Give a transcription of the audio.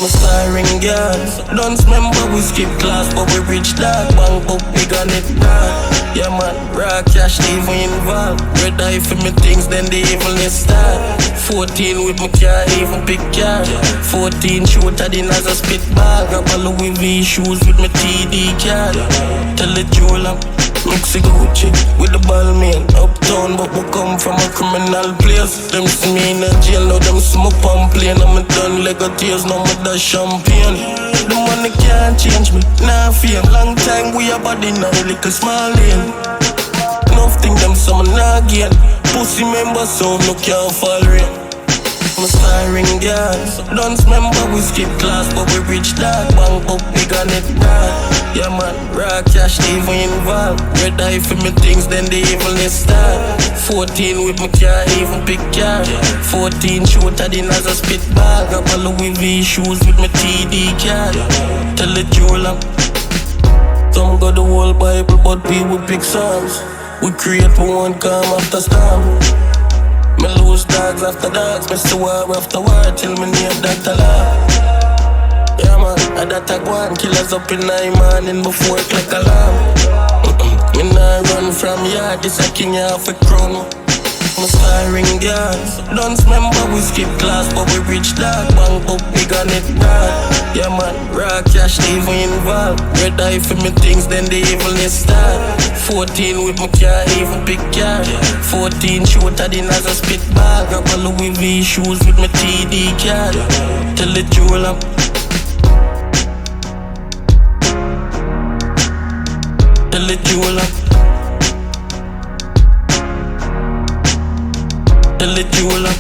My starring girls. Don't remember we skip class, but we reach that. Bang up, big on it bad. Yeah man, raw cash, even involved. Red eye for me things, then the evilness start. 14 with my car, even pick car. 14 shooter than as a spit bag. Grab a Louis V shoes with my TD card. Tell the jeweler, mix it Gucci with the ball man. Uptown, but we come from a criminal place. Them see me in a jail, now them see me pump plane. I'm done Lego tears, now me dash champagne. The money can't change me, nah fame. Long time we a body in a little small lane. Nothing them some nah gain. Pussy member so no can't fall rain. My starring girls. Don't remember we skip class, but we reach that. Bang up, big on it bad. Yeah man, raw cash, even involved. Red eye for me things, then the evilness start. 14 with my car, even pick car. 14 shooter than as a spit bag. Grab a Louis V shoes with my TD card. Tell the jeweler, some got the whole Bible, but people pick songs. We create for one calm after storm. Me lose dogs after dogs, me see war after war, till me name Dr. Law. Yeah man, I that a go on, killers up in 9 morning before it like alarm. Me nah run from yard, this a king off a crown. My starring girls. Don't remember we skip class, but we reach that. Bang up, big on it bad. Yeah man, raw cash, even involved. Red eye for me things, then the evilness start. 14 with my car, even pick car. 14 shooter than as a spit bag. Grab a Louis V shoes with my TD card. Tell the jeweler, tell the jeweler, tell the jeweler.